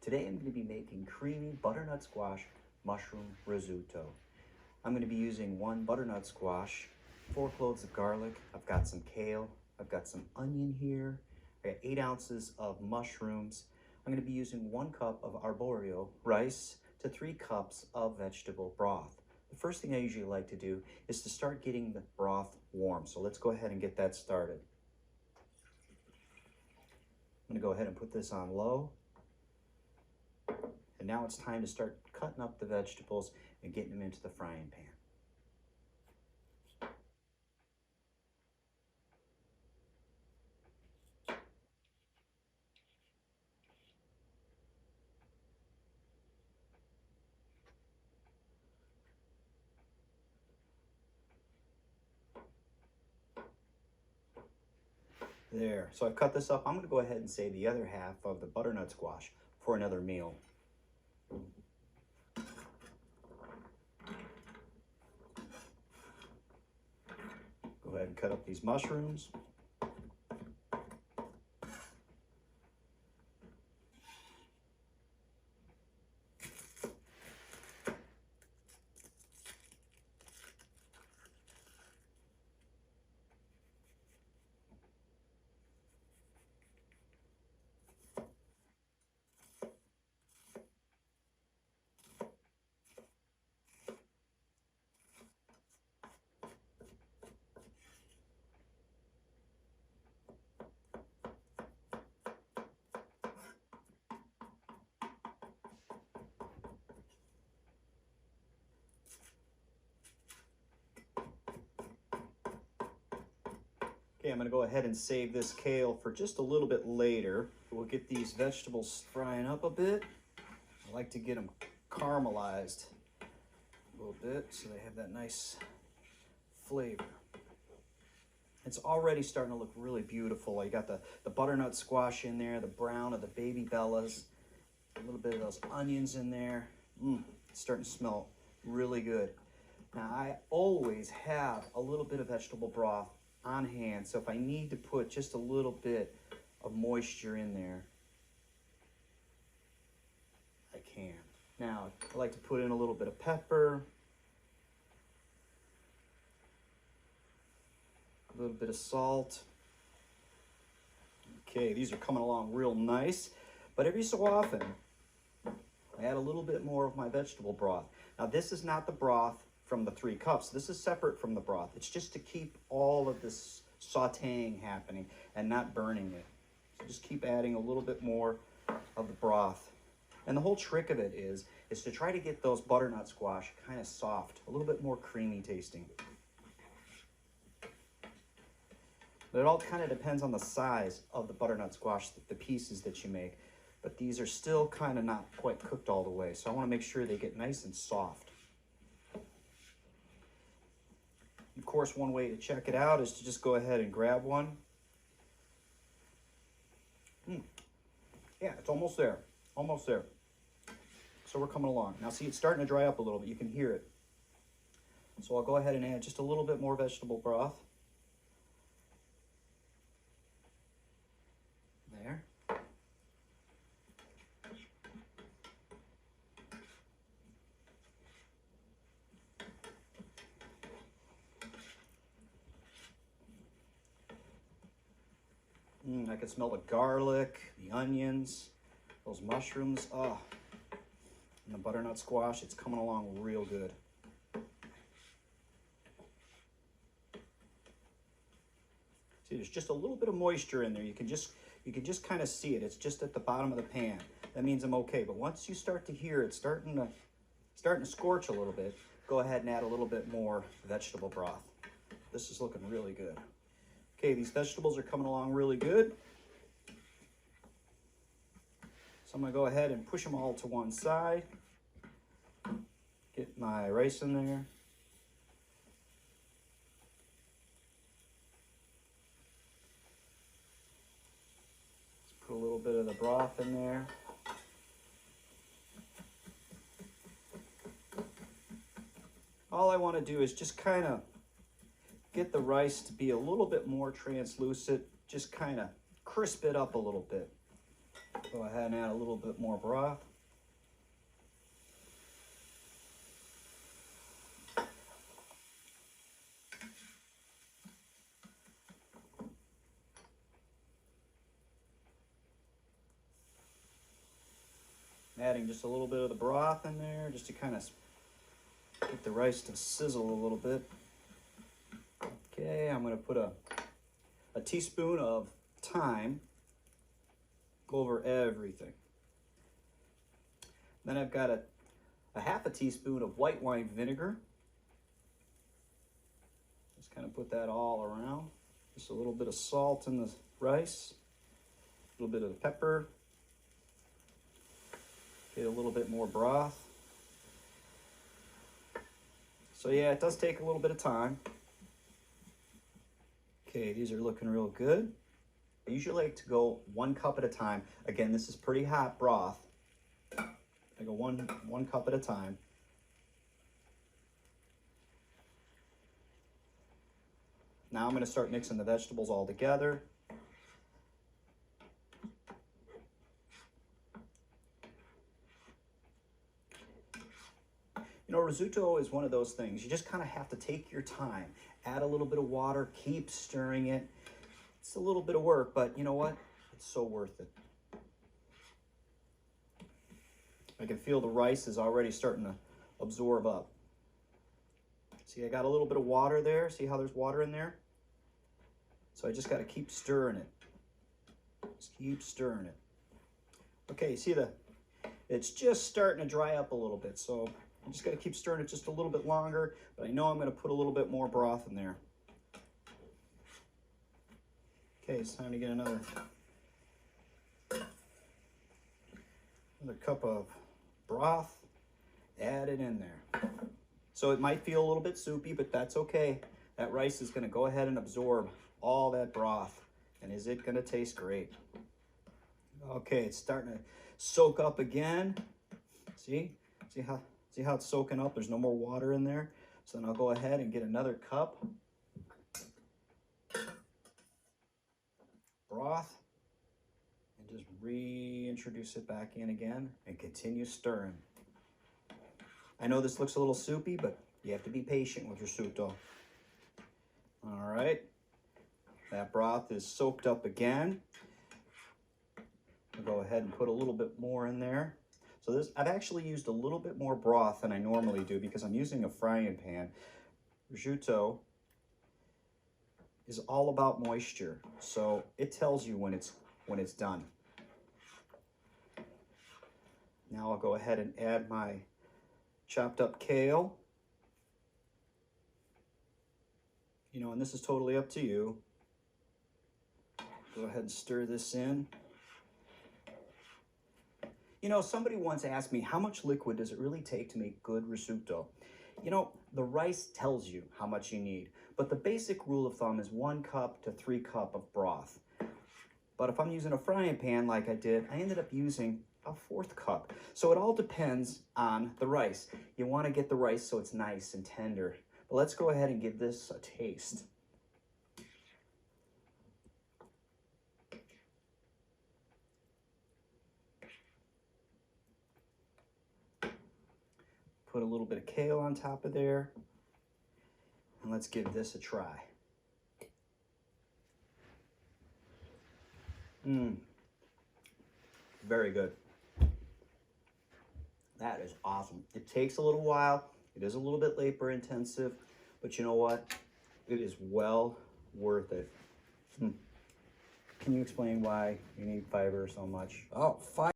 Today I'm going to be making creamy butternut squash mushroom risotto. I'm going to be using 1 butternut squash, 4 cloves of garlic, I've got some kale, I've got some onion here, I got 8 ounces of mushrooms. I'm going to be using 1 cup of arborio rice to 3 cups of vegetable broth. The first thing I usually like to do is to start getting the broth warm. So let's go ahead and get that started. I'm going to go ahead and put this on low. And now it's time to start cutting up the vegetables and getting them into the frying pan. There, so I've cut this up. I'm going to go ahead and save the other half of the butternut squash for another meal. Go ahead and cut up these mushrooms. Okay, I'm going to go ahead and save this kale for just a little bit later. We'll get these vegetables frying up a bit. I like to get them caramelized a little bit so they have that nice flavor. It's already starting to look really beautiful. You got the butternut squash in there, the brown of the baby bellas, a little bit of those onions in there. It's starting to smell really good. Now, I always have a little bit of vegetable broth on hand, so if I need to put just a little bit of moisture in there, I can. Now, I like to put in a little bit of pepper, a little bit of salt. Okay, these are coming along real nice, but every so often, I add a little bit more of my vegetable broth. Now, this is not the broth from the 3 cups. This is separate from the broth. It's just to keep all of this sauteing happening and not burning it. So just keep adding a little bit more of the broth. And the whole trick of it is to try to get those butternut squash kind of soft, a little bit more creamy tasting. But it all kind of depends on the size of the butternut squash, the pieces that you make. But these are still kind of not quite cooked all the way. So I want to make sure they get nice and soft. Of course, one way to check it out is to just go ahead and grab one. Yeah, it's almost there. Almost there. So we're coming along. Now see, it's starting to dry up a little bit. You can hear it. So I'll go ahead and add just a little bit more vegetable broth. There. I can smell the garlic, the onions, those mushrooms. Oh, and the butternut squash. It's coming along real good. See, there's just a little bit of moisture in there. You can just kind of see it. It's just at the bottom of the pan. That means I'm okay. But once you start to hear it starting to scorch a little bit, go ahead and add a little bit more vegetable broth. This is looking really good. Okay, these vegetables are coming along really good. So I'm going to go ahead and push them all to one side. Get my rice in there. Let's put a little bit of the broth in there. All I want to do is just kind of get the rice to be a little bit more translucent, just kind of crisp it up a little bit. Go ahead and add a little bit more broth. Adding just a little bit of the broth in there just to kind of get the rice to sizzle a little bit. Okay, I'm going to put a teaspoon of thyme over everything. Then I've got a half a teaspoon of white wine vinegar. Just kind of put that all around. Just a little bit of salt in the rice, a little bit of pepper. Get a little bit more broth. So yeah, it does take a little bit of time. Okay, these are looking real good. I usually like to go 1 cup at a time. Again, this is pretty hot broth. I go one cup at a time. Now I'm going to start mixing the vegetables all together. You know, risotto is one of those things. You just kind of have to take your time. Add a little bit of water, keep stirring it. It's a little bit of work, but you know what? It's so worth it. I can feel the rice is already starting to absorb up. See, I got a little bit of water there. See how there's water in there? So I just got to keep stirring it. Just keep stirring it. Okay, see it's just starting to dry up a little bit, so I just got to keep stirring it just a little bit longer, but I know I'm going to put a little bit more broth in there. Okay, it's time to get another cup of broth. Add it in there. So it might feel a little bit soupy, but that's okay. That rice is going to go ahead and absorb all that broth, and is it going to taste great? Okay, it's starting to soak up again. See how it's soaking up? There's no more water in there. So then I'll go ahead and get another cup. Broth. And just reintroduce it back in again and continue stirring. I know this looks a little soupy, but you have to be patient with risotto. All right. That broth is soaked up again. I'll go ahead and put a little bit more in there. So I've actually used a little bit more broth than I normally do because I'm using a frying pan. Risotto is all about moisture, so it tells you when it's done. Now I'll go ahead and add my chopped up kale. You know, and this is totally up to you. Go ahead and stir this in. You know, somebody once asked me, how much liquid does it really take to make good risotto? You know, the rice tells you how much you need, but the basic rule of thumb is 1 cup to 3 cups of broth. But if I'm using a frying pan like I did, I ended up using a 1/4 cup. So it all depends on the rice. You want to get the rice so it's nice and tender. But let's go ahead and give this a taste. Put a little bit of kale on top of there. And let's give this a try. Very good. That is awesome. It takes a little while. It is a little bit labor intensive, but you know what? It is well worth it. Can you explain why you need fiber so much? Oh, fiber.